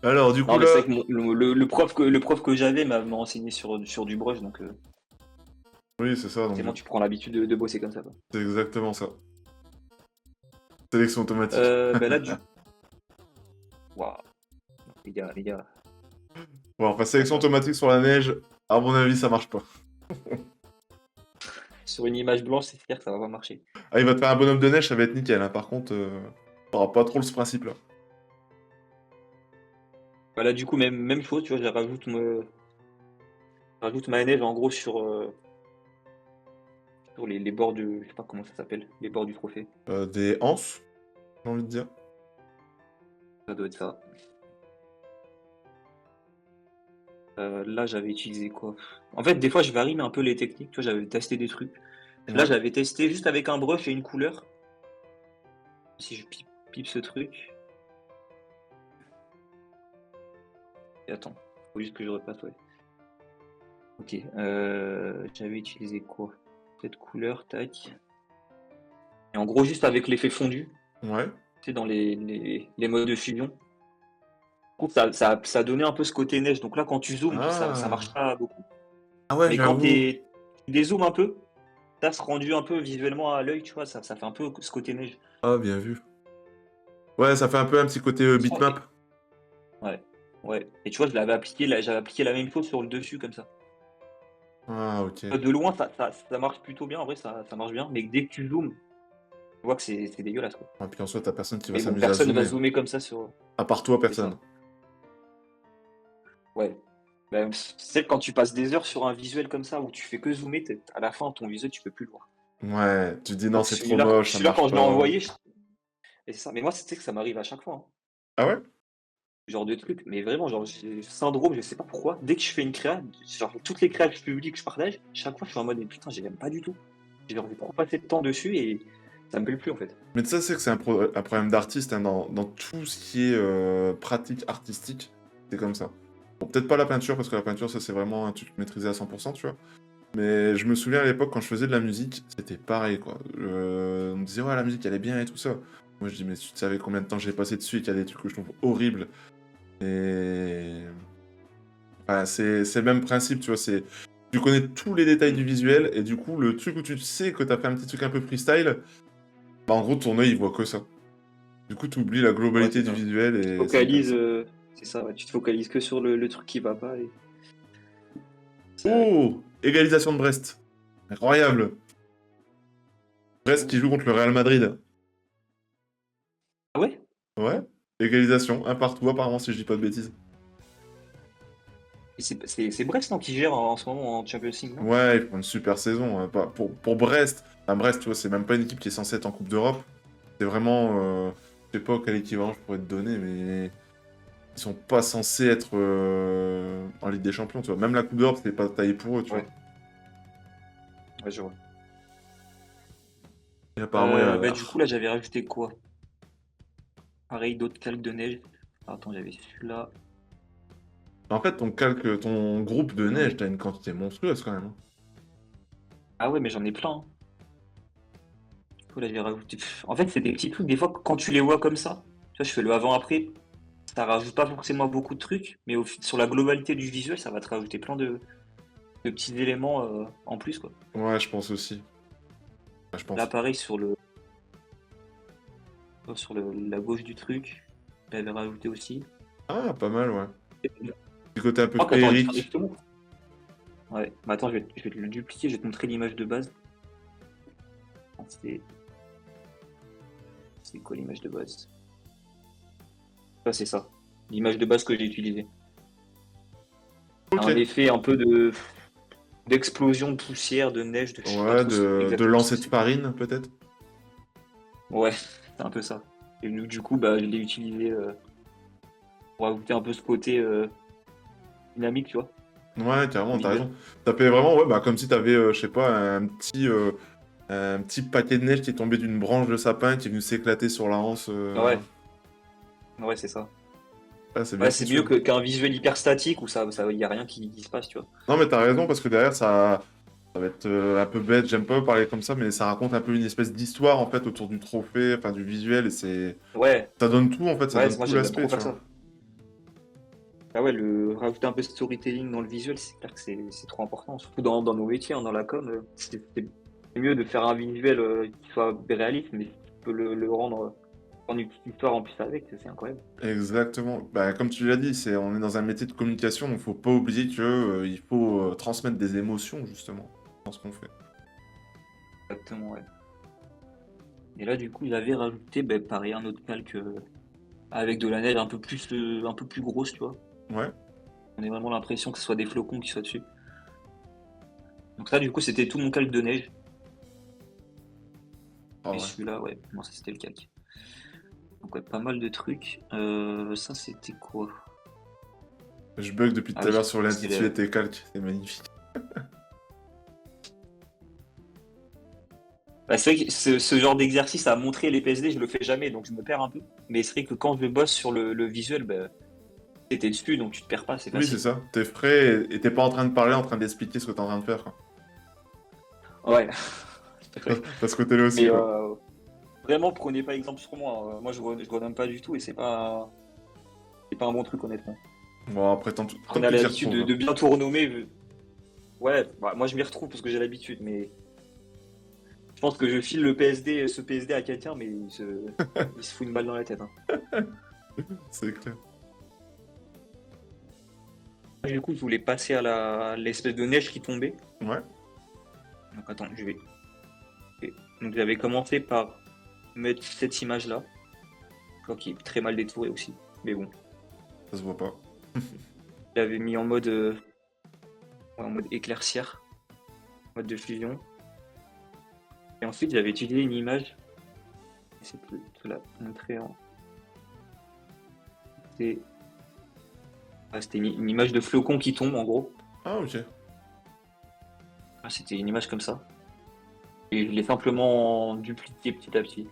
Alors du coup Non, mais c'est là, vrai que le prof que j'avais m'a enseigné sur du brush, donc oui c'est ça, donc forcément, tu prends l'habitude de bosser comme ça, quoi. c'est exactement ça. Sélection automatique. Ben là, Waouh, les gars. Bon, enfin sélection Attends. automatique sur la neige, à mon avis ça marche pas. sur une image blanche, c'est clair que ça va pas marcher. Ah, il va te faire un bonhomme de neige, ça va être nickel, hein. Par contre, t'auras pas trop ce principe-là. Voilà, du coup, même chose, tu vois, je rajoute ma neige en gros sur les bords de, je sais pas comment ça s'appelle, les bords du trophée. Des anses, j'ai envie de dire. Ça doit être ça. Là, j'avais utilisé quoi? En fait, des fois, je varie mais un peu les techniques. Tu vois, j'avais testé des trucs. Là, Ouais. j'avais testé juste avec un brush et une couleur. Si je pipe ce truc. Et attends, faut juste que je repasse, ouais. Ok, j'avais utilisé quoi? Cette couleur, tac. Et en gros, juste avec l'effet fondu, Ouais. tu sais, dans les modes de fusion. Je trouve que ça a donné un peu ce côté neige. Donc là, quand tu zoomes, ça marche Ah! pas beaucoup. Ah ouais, Mais quand j'avoue. tu dézoomes un peu, t'as ce rendu un peu visuellement à l'œil, tu vois, ça fait un peu ce côté neige. Ah, bien vu. Ouais, ça fait un peu un petit côté bitmap. Ouais, ouais. Et tu vois, j'avais appliqué la même chose sur le dessus comme ça. Ah, ok. De loin, ça marche plutôt bien, en vrai, ça marche bien. Mais dès que tu zoomes, tu vois que c'est dégueulasse, quoi. Et puis en soi, t'as personne qui va Mais bon, s'amuser à personne ne va zoomer. zoomer comme ça sur. À part toi, C'est ça. personne. Ouais. Ben, c'est que quand tu passes des heures sur un visuel comme ça où tu fais que zoomer, à la fin, ton visuel, tu peux plus le voir. Ouais, tu te dis non, Donc c'est trop moche, ça celui-là marche quand je l'ai pas. envoyé, et c'est ça. Mais moi, c'est que ça m'arrive à chaque fois, hein. Ah ouais? Ce genre de truc. Mais vraiment, genre, j'ai ce syndrome, je sais pas pourquoi. Dès que je fais une créa, genre, toutes les créas que je publie, que je partage, chaque fois, je suis en mode, mais putain, j'aime pas du tout. J'ai envie de trop passer de temps dessus et ça me plaît plus, en fait. Mais ça, c'est que c'est un problème d'artiste, hein, dans tout ce qui est pratique artistique, c'est comme ça. Bon, peut-être pas la peinture, parce que la peinture, ça, c'est vraiment un truc maîtrisé à 100%, tu vois. Mais je me souviens à l'époque, quand je faisais de la musique, c'était pareil, quoi. On me disait, ouais, la musique, elle est bien et tout ça. Moi, je dis, mais tu savais combien de temps j'ai passé dessus et qu'il y a des trucs que je trouve horribles. Et... Enfin, c'est le même principe, tu vois, c'est... Tu connais tous les détails du visuel, et du coup, le truc où tu sais que t'as fait un petit truc un peu freestyle, bah en gros, ton œil, il voit que ça. Du coup, tu oublies la Ouais, globalité c'est du ça. visuel, Tu te et c'est focalises, intéressant. c'est ça, ouais, tu te focalises que sur le truc qui va pas et ça. Oh! Égalisation de Brest. Incroyable! Brest qui joue contre le Real Madrid. Ah ouais? Ouais, égalisation, un partout apparemment si je dis pas de bêtises. Et c'est Brest, non, qui gère en ce moment en Champions League, non? Ouais, ils font une super saison, hein. Pour Brest, enfin, Brest, tu vois, c'est même pas une équipe qui est censée être en Coupe d'Europe. C'est vraiment, je sais pas quel équivalent je pourrais te donner, mais ils sont pas censés être en Ligue des Champions, tu vois. Même la Coupe d'Europe, c'était pas taillé pour eux, tu vois. Ouais, ouais, je vois. Et apparemment, il y a... Bah, du coup, là, j'avais rajouté quoi? Pareil, d'autres calques de neige. Ah, attends, j'avais celui-là. En fait, ton groupe de J'en neige, ai. t'as une quantité monstrueuse quand même, hein. Ah ouais, mais j'en ai plein, hein. Du coup, là, j'ai rajouté. En fait, c'est des petits trucs. Des fois, quand tu les vois comme ça, tu vois, je fais le avant-après. Ça rajoute pas forcément beaucoup de trucs, mais sur la globalité du visuel, ça va te rajouter plein de petits éléments en plus, quoi. Ouais, je pense aussi. Ouais, je Là, pense. pareil, la gauche du truc, j'avais rajouté aussi. Ah, pas mal, ouais. Du côté un peu Oh, attends, féerique. je te montre. Ouais, mais attends, je vais te le dupliquer, je vais te montrer l'image de base. C'est c'est quoi l'image de base? Ah, c'est ça. L'image de base que j'ai utilisée. Ok. Un effet un peu d'explosion de poussière, de neige, je sais pas Ouais, trop de exactement ce lancer que de c'est. farine, peut-être. Ouais, c'est un peu ça. Et nous, du coup, bah, je l'ai utilisé pour ajouter un peu ce côté dynamique, tu vois, Ouais, au carrément, t'as visuel. raison. Ça fait vraiment, ouais, bah, comme si t'avais, je sais pas, un petit paquet de neige qui est tombé d'une branche de sapin qui est venu s'éclater sur la hanse. Ouais, ouais, c'est ça. Ah, c'est bien Ouais, c'est foutu, mieux hein. qu'un visuel hyper statique où y a rien qui se passe, tu vois. Non, mais t'as raison, parce que derrière, ça va être un peu bête, j'aime pas parler comme ça, mais ça raconte un peu une espèce d'histoire, en fait, autour du trophée, enfin, du visuel, et c'est... Ouais, Ça donne tout, en fait, ça ouais, donne moi tout j'aime l'aspect, trop tu faire vois. ça. Ah ouais, rajouter un peu de storytelling dans le visuel, c'est clair que c'est trop important, surtout dans nos métiers, hein, dans la com. C'est mieux de faire un visuel qui soit réaliste, mais si tu peux le rendre une petite histoire en plus avec, c'est incroyable. Exactement. Bah, comme tu l'as dit, on est dans un métier de communication, donc faut pas oublier que il faut transmettre des émotions, justement, dans ce qu'on fait. Exactement, ouais. Et là, du coup, j'avais rajouté, ben, pareil, un autre calque avec de la neige un peu plus grosse, tu vois. Ouais. On a vraiment l'impression que ce soit des flocons qui soient dessus. Donc ça, du coup, c'était tout mon calque de neige. Ah Et ouais. celui-là, ouais, non, ça c'était le calque. Donc ouais, pas mal de trucs. Ça, c'était quoi? Je bug depuis Ah tout à oui, l'heure sur c'est l'intitulé de tes calques, c'est magnifique. bah, c'est vrai que ce genre d'exercice à montrer les PSD, je le fais jamais, donc je me perds un peu. Mais c'est vrai que quand je bosse sur le visuel, bah, t'es dessus, donc tu te perds pas, c'est Oui, c'est facile, quoi. ça. T'es frais et t'es pas en train de parler, en train d'expliquer ce que t'es en train de faire, quoi. Ouais, c'est vrai. T'as ce côté-là aussi, Mais quoi. vraiment, prenez pas exemple sur moi. Moi, je redonne pas du tout et c'est pas un bon truc, honnêtement. Bon, après, tant On que a tu t'y l'habitude retrouves, hein. de bien tout renommer. Ouais, bah, moi, je m'y retrouve parce que j'ai l'habitude, mais je pense que je file ce PSD à quelqu'un, mais il se fout une balle dans la tête, hein. C'est clair. Du coup, je voulais passer à l'espèce de neige qui tombait. Ouais. Donc, attends, je vais. Ok. Donc, j'avais commencé par mettre cette image-là. Je crois qu'il est très mal détouré aussi. Mais bon, Ça se voit pas. j'avais mis en mode éclaircière, mode de fusion. Et ensuite, j'avais utilisé une image. C'est plus te la montrer en. C'était c'était une image de flocon qui tombe en gros. Ah, ok. Ah, c'était une image comme ça. Et je l'ai simplement dupliqué petit à petit.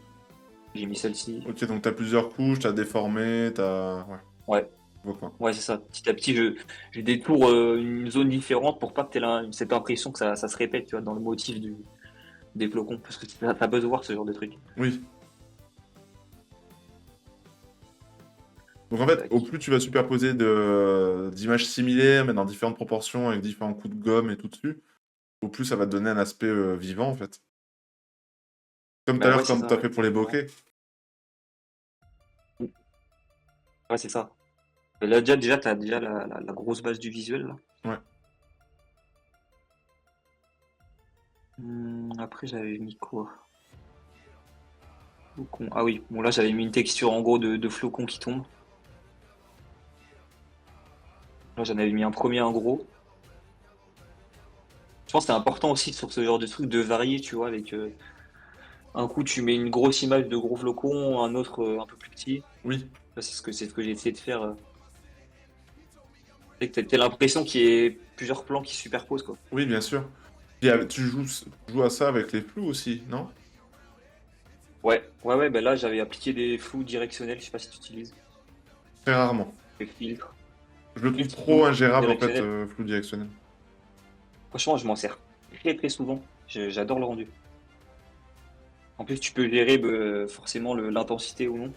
J'ai mis celle-ci. Ok, donc t'as plusieurs couches, t'as déformé, t'as... Ouais, Ouais, je vois quoi. ouais, c'est ça. Petit à petit, je détourne une zone différente pour pas que tu aies cette impression que ça se répète, tu vois, dans le motif des flocons. Parce que t'as besoin de voir ce genre de truc. Oui. Donc en fait, Tac. au plus tu vas superposer d'images similaires, mais dans différentes proportions, avec différents coups de gomme et tout dessus, au plus ça va te donner un aspect vivant, en fait. Comme tout à Bah ouais, l'heure, c'est quand ça, t'as ouais, fait pour les exactement. bokeh. Ouais, c'est ça. Et là, déjà t'as déjà la grosse base du visuel, là. Ouais. Après, j'avais mis quoi? Flocon. Ah oui, bon là, j'avais mis une texture en gros de flocons qui tombent. Là, j'en avais mis un premier en gros. Je pense que c'est important aussi sur ce genre de truc de varier, tu vois, avec un coup tu mets une grosse image de gros flocons, un autre un peu plus petit. Oui. Là, c'est ce que j'ai essayé de faire. C'est que t'as l'impression qu'il y ait plusieurs plans qui se superposent, quoi. Oui, bien sûr. Puis, tu joues à ça avec les flous aussi, non? Ouais, ben là j'avais appliqué des flous directionnels, je sais pas si tu utilises, Très rarement. des filtres. Je le trouve Filtres trop flou ingérable, en fait, directionnel. flou directionnel. Franchement, je m'en sers très très souvent. J'adore le rendu. En plus, tu peux gérer forcément l'intensité ou non.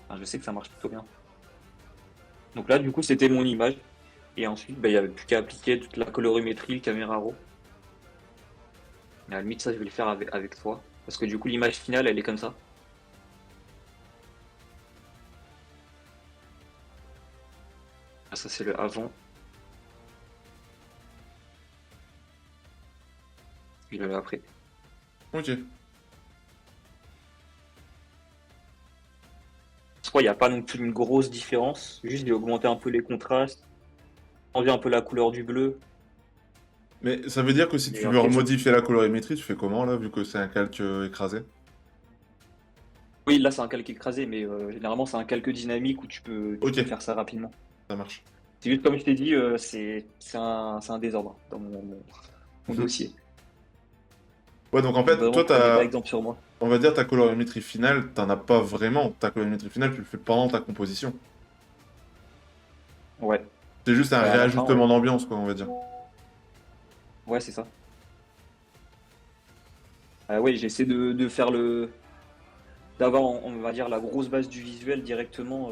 Enfin, je sais que ça marche plutôt bien. Donc là, du coup, c'était mon image. Et ensuite, ben, il n'y avait plus qu'à appliquer toute la colorimétrie, le caméra raw. Et à la limite, ça, je vais le faire avec toi. Parce que du coup, l'image finale, elle est comme ça. Ah, ça, c'est le avant. Et le après. Ok. Je crois qu'il n'y a pas non plus une grosse différence. Juste, j'ai augmenté un peu les contrastes, changé un peu la couleur du bleu. Mais ça veut dire que si Et tu veux après, ça. remodifier la colorimétrie, tu fais comment, là, vu que c'est un calque écrasé? Oui, là, c'est un calque écrasé, mais généralement, c'est un calque dynamique où tu Ok, peux faire ça rapidement. ça marche. C'est juste comme je t'ai dit, c'est un désordre dans mon dossier. Ouais, donc en Donc fait, vraiment, toi, prenez pas exemple sur moi. on va dire ta colorimétrie finale, t'en as pas vraiment. Ta colorimétrie finale, tu le fais pendant ta composition. Ouais, C'est juste un bah, à la fin, ouais. réajustement d'ambiance, quoi, on va dire. Ouais, c'est ça. Ouais, j'essaie de faire d'avoir, on va dire, la grosse base du visuel directement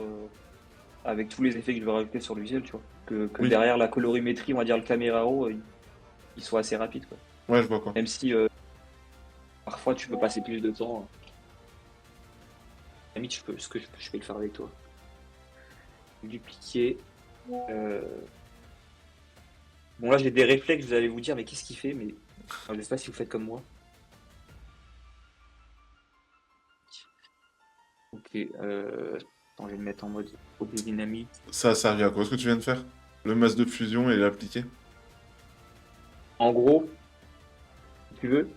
avec tous les effets que je vais rajouter sur le visuel, tu vois. Que Oui, derrière la colorimétrie, on va dire le caméra raw, il soit assez rapide, quoi. ouais, je vois quoi. Même si parfois tu peux passer plus de temps. À la limite, je peux le faire avec toi. Dupliquer. euh, Bon, là, j'ai des réflexes, vous allez vous dire, mais qu'est-ce qu'il fait? Mais Alors, je sais pas si vous faites comme moi. Ok, attends, je vais le mettre en mode dynamique. Ça a servi à quoi ce que tu viens de faire? Le masque de fusion et l'appliquer? En gros, si tu veux,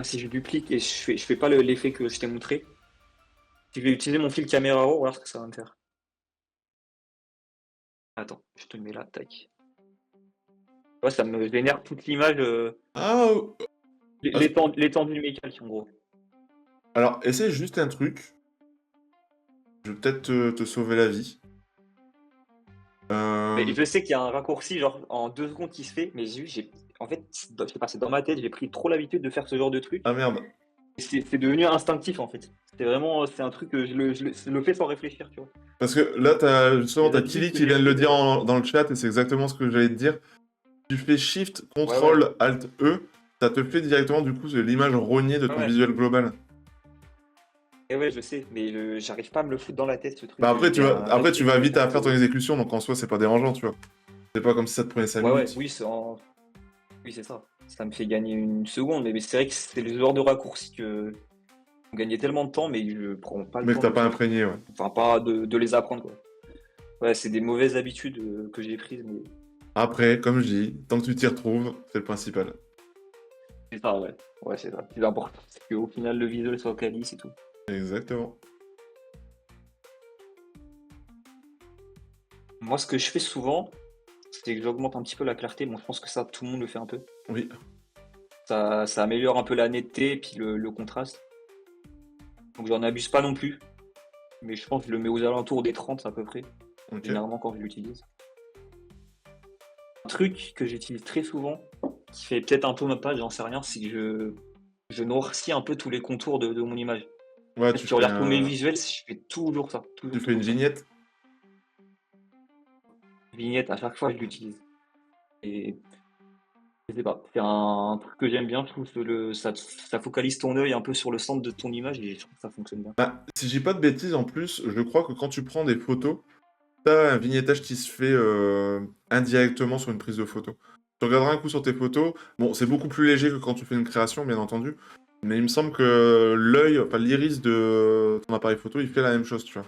si je duplique et je fais pas l'effet que je t'ai montré, si je vais utiliser mon fil caméra raw, voilà ce que ça va me faire. Attends, je te le mets là, tac. Ouais, ça me génère toute l'image, Ah, ah, l'étendue mécanique en gros. alors, essaie juste un truc. Je vais peut-être te sauver la vie. Mais Euh, je sais qu'il y a un raccourci, genre en 2 secondes qui se fait, mais en fait, je sais pas, c'est dans ma tête, j'ai pris trop l'habitude de faire ce genre de truc. Ah merde. Et c'est devenu instinctif en fait. C'est un truc que je le fais sans réfléchir, tu vois. Parce que là, justement, Les t'as habitudes Kili que qui j'ai vient de le prises. dire dans le chat et c'est exactement ce que j'allais te dire. Tu fais Shift, Ouais, ouais. Ctrl, Alt, E, ça te fait directement du coup l'image rognée de Ouais, ton ouais. visuel global. Et ouais, je sais, mais j'arrive pas à me le foutre dans la tête, ce truc. Bah après, J'ai un après, tu vas réflexe vite à pour faire ton que. exécution, donc en soi, c'est pas dérangeant, tu vois. C'est pas comme si ça te prenait 5 Ouais, ouais, minutes. oui, oui, c'est ça. Ça me fait gagner une seconde, mais c'est vrai que c'est le genre de raccourci que on gagnait tellement de temps, mais je prends pas le Mais que temps de t'as le pas faire. imprégné, ouais. Enfin, pas de les apprendre, quoi. Ouais, c'est des mauvaises habitudes que j'ai prises, mais Après, comme je dis, tant que tu t'y retrouves, c'est le principal. c'est ça, ouais. Ouais, c'est ça. C'est important. C'est qu'au final, le visuel soit quali, c'est tout. Exactement. Moi, ce que je fais souvent, c'est que j'augmente un petit peu la clarté. Bon, je pense que ça, tout le monde le fait un peu. Oui. Ça améliore un peu la netteté et puis le contraste. Donc, j'en abuse pas non plus. Mais je pense que je le mets aux alentours des 30 à peu près, Ok. généralement quand je l'utilise. Un truc que j'utilise très souvent, qui fait peut-être un peu ma page, j'en sais rien, c'est que je noircis un peu tous les contours de mon image. Ouais, Si tu regardes tous mes visuels, je fais toujours ça. tu Toujours, fais une toujours ça. vignette. Vignette, à chaque fois, je l'utilise. Et je sais pas, c'est un truc que j'aime bien. Je trouve que ça focalise ton œil un peu sur le centre de ton image et je trouve que ça fonctionne bien. Bah, si j'ai pas de bêtises, en plus, je crois que quand tu prends des photos, t'as un vignettage qui se fait indirectement sur une prise de photo. Tu regarderas un coup sur tes photos. Bon, c'est beaucoup plus léger que quand tu fais une création, bien entendu. Mais il me semble que l'œil, enfin l'iris de ton appareil photo, il fait la même chose, tu vois.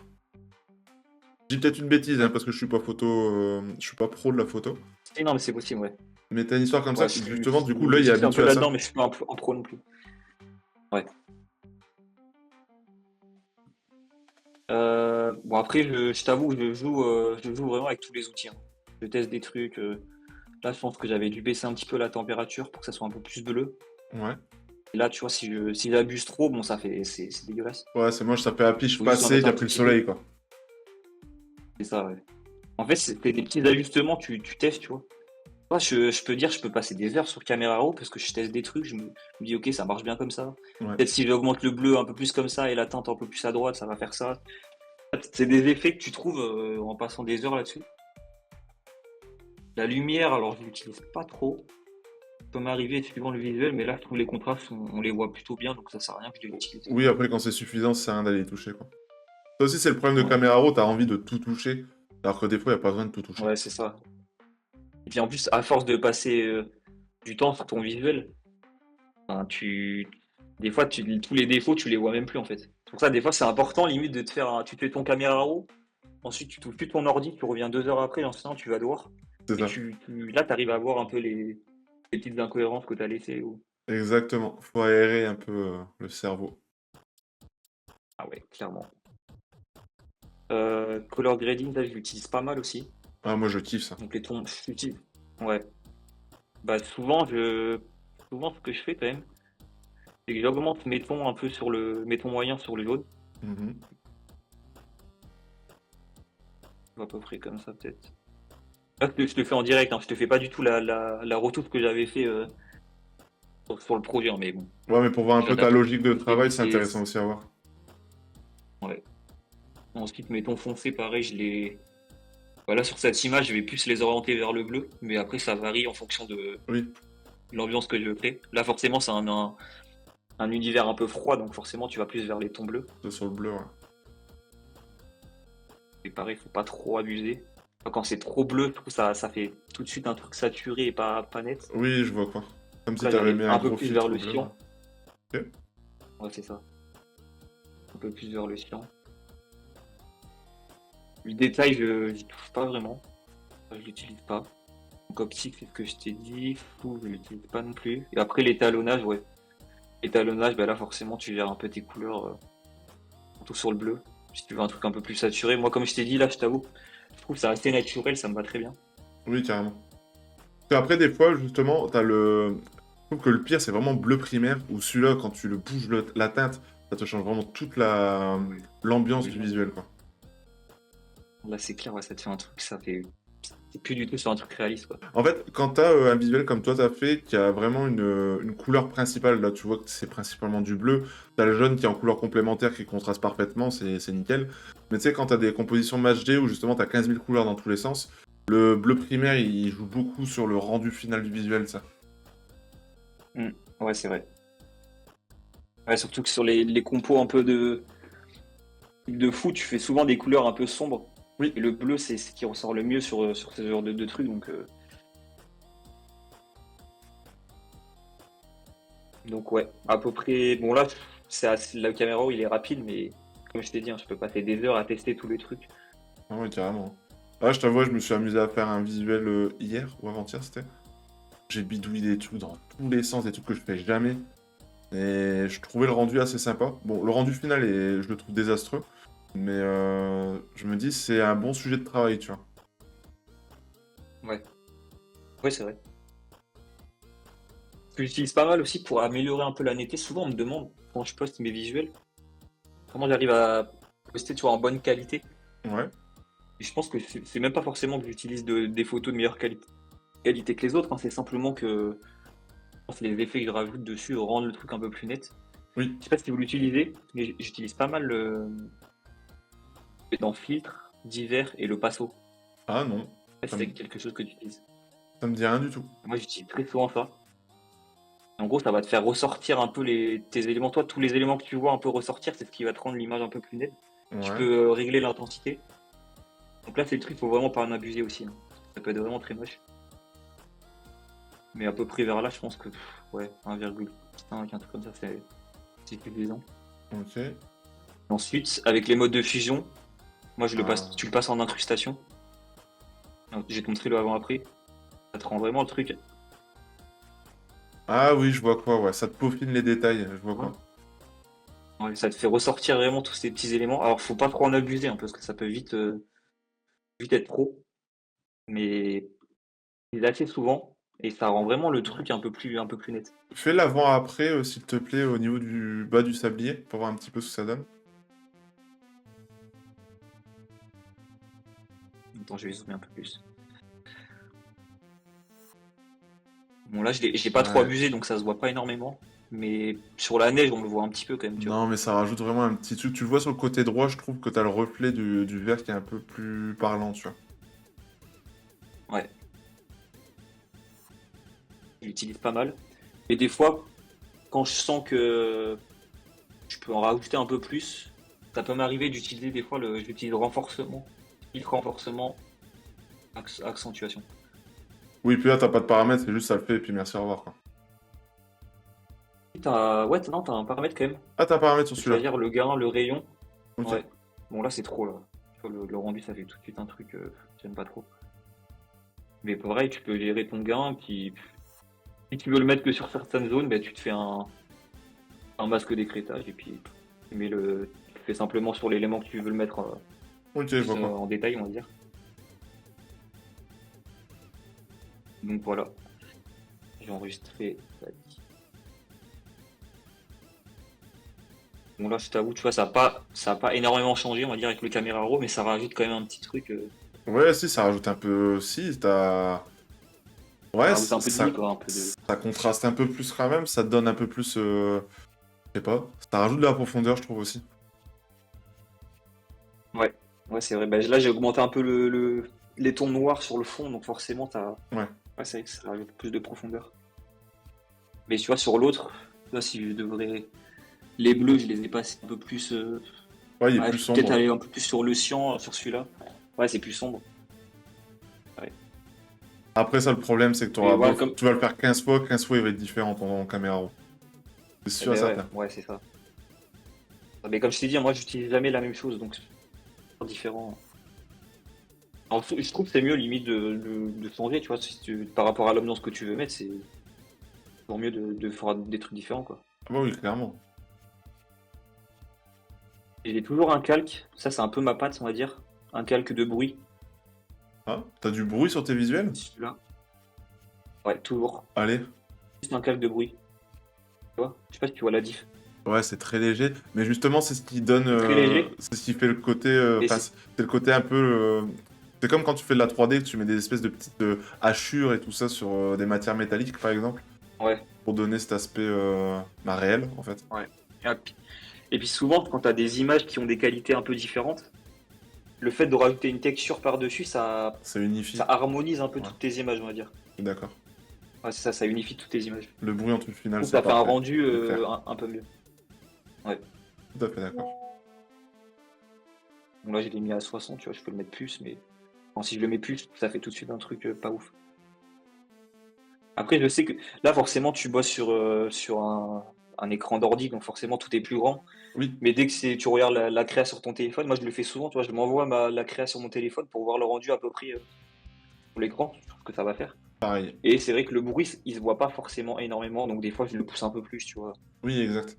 Je dis peut-être une bêtise, hein, Ouais. parce que je suis pas je suis pas pro de la photo. Si, non, mais c'est possible, ouais. Mais t'as une histoire comme ça, Ouais, justement, du coup, l'œil est je suis un peu habitué à ça. là-dedans, mais je suis pas un pro non plus. Ouais. Bon, après, je t'avoue, je joue vraiment avec tous les outils, hein. Je teste des trucs. Là, je pense que j'avais dû baisser un petit peu la température pour que ça soit un peu plus bleu. Ouais. Et là, tu vois, si j'abuse trop, bon, c'est dégueulasse. Ouais, c'est moche, ça fait affiche Faut juste en passée, mettre il y a un plus tout le petit peu. soleil, quoi. C'est ça, ouais. En fait, c'était des petits ajustements, tu testes, tu vois. Moi, je peux dire, je peux passer des heures sur Camera Raw parce que je teste des trucs, je me dis, ok, ça marche bien comme ça. Ouais. Peut-être si j'augmente le bleu un peu plus comme ça et la teinte un peu plus à droite, ça va faire ça. C'est des effets que tu trouves en passant des heures là-dessus. La lumière, alors je l'utilise pas trop. Ça peut m'arriver suivant le visuel, mais là, je trouve les contrastes, on les voit plutôt bien, donc ça sert à rien que je les utilise. Oui, après, quand c'est suffisant, ça sert à rien d'aller y toucher, quoi. Ça aussi, c'est le problème de Ouais, Camera Raw, t'as envie de tout toucher, alors que des fois, il n'y a pas besoin de tout toucher. ouais, c'est ça. Et puis en plus, à force de passer du temps sur ton visuel, enfin, des fois, tous les défauts, tu les vois même plus en fait. C'est pour ça, des fois, c'est important limite de te faire tu te fais ton caméra raw, ensuite tu touches plus ton ordi, tu reviens 2 heures après, en ce temps, tu vas dehors. C'est Et ça. là, tu arrives à voir un peu les petites incohérences que tu as laissées. Exactement. Faut aérer un peu le cerveau. Ah ouais, clairement. Color grading, là, je l'utilise pas mal aussi. Ah, moi, je kiffe ça. Donc les tons, j'utilise. Ouais. Bah souvent ce que je fais quand même, c'est que j'augmente mes tons un peu mes tons moyens sur le jaune. Mhm. À peu près comme ça peut-être. Là, je te fais en direct, hein. Je te fais pas du tout la retouche que j'avais fait sur le projet, hein, mais bon, Ouais, mais pour voir un peu ta j'adapte. logique de Mais bon, travail, c'est intéressant aussi à voir. ouais. Ensuite, mes tons foncés, pareil, voilà, sur cette image, je vais plus les orienter vers le bleu, mais après, ça varie en fonction de Oui, l'ambiance que je veux créer. Là, forcément, c'est un univers un peu froid, donc forcément, tu vas plus vers les tons bleus. c'est sur le bleu, ouais. Et pareil, faut pas trop abuser. Enfin, quand c'est trop bleu, je trouve ça fait tout de suite un truc saturé et pas net. Oui, je vois quoi. Comme si Après, t'avais j'arrive mis un un peu gros plus vers filtre le bleu. cyan. Ok. Ouais, c'est ça. Un peu plus vers le cyan. Le détail, j'y touche pas vraiment. Je l'utilise pas. Donc optique, c'est ce que je t'ai dit. Flou, je l'utilise pas non plus. Et après, l'étalonnage, ouais. L'étalonnage, bah là, forcément, tu gères un peu tes couleurs, surtout sur le bleu. Si tu veux un truc un peu plus saturé. Moi, comme je t'ai dit, là, je t'avoue, je trouve ça assez naturel, ça me va très bien. Oui, carrément. Parce qu'après, des fois, justement, t'as le. Je trouve que le pire, c'est vraiment bleu primaire, où celui-là, quand tu le bouges la teinte, ça te change vraiment toute l'ambiance Oui, du visuel, quoi. là, c'est clair, ouais, ça te fait un truc, ça fait. C'est plus du tout sur un truc réaliste, quoi. En fait, quand t'as un visuel comme toi t'as fait, qui a vraiment une couleur principale, là tu vois que c'est principalement du bleu, t'as le jaune qui est en couleur complémentaire qui contraste parfaitement, c'est nickel. Mais tu sais, quand t'as des compositions match D où justement t'as 15 000 couleurs dans tous les sens, le bleu primaire il joue beaucoup sur le rendu final du visuel, ça. Hmm. Ouais, c'est vrai. Ouais, surtout que sur les compos un peu de fou, tu fais souvent des couleurs un peu sombres. Oui, Et le bleu, c'est ce qui ressort le mieux sur ce genre de trucs. Donc ouais, à peu près. Bon là, la caméra, il est rapide, mais comme je t'ai dit, hein, je peux passer des heures à tester tous les trucs. ah ouais, carrément. Ah, je t'avoue, je me suis amusé à faire un visuel hier ou avant-hier, c'était. J'ai bidouillé des trucs dans tous les sens, des trucs que je fais jamais. Et je trouvais le rendu assez sympa. Bon, le rendu final, je le trouve désastreux. Mais je me dis, c'est un bon sujet de travail, tu vois. Ouais, ouais, c'est vrai. Ce que j'utilise pas mal aussi pour améliorer un peu la netteté. Souvent, on me demande, quand je poste mes visuels, comment j'arrive à poster, tu vois, en bonne qualité. Ouais. Et je pense que c'est même pas forcément que j'utilise des photos de meilleure qualité que les autres, hein, c'est simplement que je pense que les effets que je rajoute dessus rendent le truc un peu plus net. Oui. Je sais pas si vous l'utilisez, mais j'utilise pas mal dans filtre, divers et le passo. Ah non. Je sais Ça pas me, si c'est quelque chose que tu utilises. ça me dit rien du tout. Moi, j'utilise très souvent ça. En gros, ça va te faire ressortir un peu tes éléments. Toi, tous les éléments que tu vois un peu ressortir, c'est ce qui va te rendre l'image un peu plus nette. Tu Ouais. peux régler l'intensité. Donc là, c'est le truc, faut vraiment pas en abuser aussi, hein. Ça peut être vraiment très moche. Mais à peu près vers là, je pense que ouais, 1,5, un truc comme ça, c'est suffisant. Ok. Ensuite, avec les modes de fusion, moi Ah. tu le passes en incrustation. Donc, j'ai te montré le avant-après. Ça te rend vraiment le truc. Ah oui, je vois quoi, ouais. Ça te peaufine les détails, je vois Ouais. quoi. Ouais, ça te fait ressortir vraiment tous ces petits éléments. Alors, faut pas trop en abuser, hein, parce que ça peut vite être trop. Mais c'est assez souvent. Et ça rend vraiment le truc un peu plus net. Fais l'avant-après, s'il te plaît, au niveau du bas du sablier, pour voir un petit peu ce que ça donne. Attends, je vais zoomer un peu plus. Bon, là, j'ai pas trop Ouais. abusé, donc ça se voit pas énormément. Mais sur la neige, on le voit un petit peu quand même, tu vois. Non, mais ça rajoute vraiment un petit truc. Tu le vois sur le côté droit, je trouve que t'as le reflet du vert qui est un peu plus parlant, tu vois. Ouais, j'utilise pas mal. Et des fois, quand je sens que je peux en rajouter un peu plus, ça peut m'arriver d'utiliser des fois j'utilise renforcement, filtre renforcement, accentuation. Oui, puis là, t'as pas de paramètres, c'est juste ça le fait, et puis merci, au revoir, quoi. Ouais, non, t'as un paramètre quand même. Ah, t'as un paramètre sur Tu peux celui-là. choisir le gain, le rayon. Ok. Ouais. Bon, là, c'est trop, là. Tu vois, le rendu, ça fait tout de suite un truc, j'aime pas trop. Mais pareil, tu peux gérer ton gain, puis si tu veux le mettre que sur certaines zones, ben, tu te fais un masque d'écrêtage, et puis tu fais simplement sur l'élément que tu veux le mettre Ok, je plus vois quoi. en détail, on va dire. Donc voilà, j'ai enregistré. Bon là, je t'avoue, tu vois, ça a pas énormément changé, on va dire, avec le caméra raw, mais ça rajoute quand même un petit truc. Ouais, si, ça rajoute un peu. Si, t'as. Ça Ouais, rajoute un peu de vie, quoi, un peu de. ça contraste un peu plus quand même, ça te donne un peu plus. Je sais pas. Ça rajoute de la profondeur, je trouve aussi. Ouais, ouais, c'est vrai. Bah, là, j'ai augmenté un peu les tons noirs sur le fond, donc forcément, Ouais. ouais, c'est vrai que ça rajoute plus de profondeur. Mais tu vois, sur l'autre, là, si je devrais. Les bleus, je les ai passés un peu plus. Ouais, il est Ouais, plus je peux peut-être sombre. aller un peu plus sur le cyan, sur celui-là. Ouais, c'est plus sombre. Ouais. Après, ça, le problème, c'est que Et voilà, tu vas le faire 15 fois, il va être différent ton caméra raw. C'est eh sûr et ben certain. ouais, c'est ça. Mais comme je t'ai dit, moi, j'utilise jamais la même chose, donc c'est différent. Alors, je trouve que c'est mieux, limite, de changer, tu vois, par rapport à l'ambiance que tu veux mettre, c'est toujours mieux de faire des trucs différents, quoi. Ah bah oui, clairement. Et j'ai toujours un calque, ça, c'est un peu ma patte, on va dire. Un calque de bruit. Ah, t'as du bruit sur tes visuels? Celui-là. Ouais, toujours. Allez. Juste un calque de bruit. Tu vois? Je sais pas si tu vois la diff. Ouais, c'est très léger. Mais justement, c'est ce qui donne. C'est très léger. C'est ce qui fait le côté. Et Enfin, c'est le côté un peu. C'est comme quand tu fais de la 3D, que tu mets des espèces de petites hachures et tout ça sur des matières métalliques, par exemple, ouais, pour donner cet aspect réel, en fait. ouais. Et puis souvent, quand tu as des images qui ont des qualités un peu différentes, le fait de rajouter une texture par-dessus, Ça ça unifie. harmonise un peu Ouais, toutes tes images, on va dire. je suis d'accord. Ouais, c'est ça, ça unifie toutes tes images. Le bruit en truc Je final, trouve que c'est ça fait un parfait. rendu C'est clair. un peu mieux. Ouais. Tout à fait d'accord. Bon, là, je l'ai mis à 60, tu vois, je peux le mettre plus, mais bon, si je le mets plus, ça fait tout de suite un truc pas ouf. Après, je sais que là, forcément, tu bosses sur un écran d'ordi, donc forcément, tout est plus grand. Oui, Mais dès que tu regardes la créa sur ton téléphone, moi, je le fais souvent, tu vois, je m'envoie la créa sur mon téléphone pour voir le rendu à peu près pour l'écran, je trouve que ça va faire. pareil. Et c'est vrai que le bruit, il se voit pas forcément énormément, donc des fois, je le pousse un peu plus, tu vois. Oui, exact.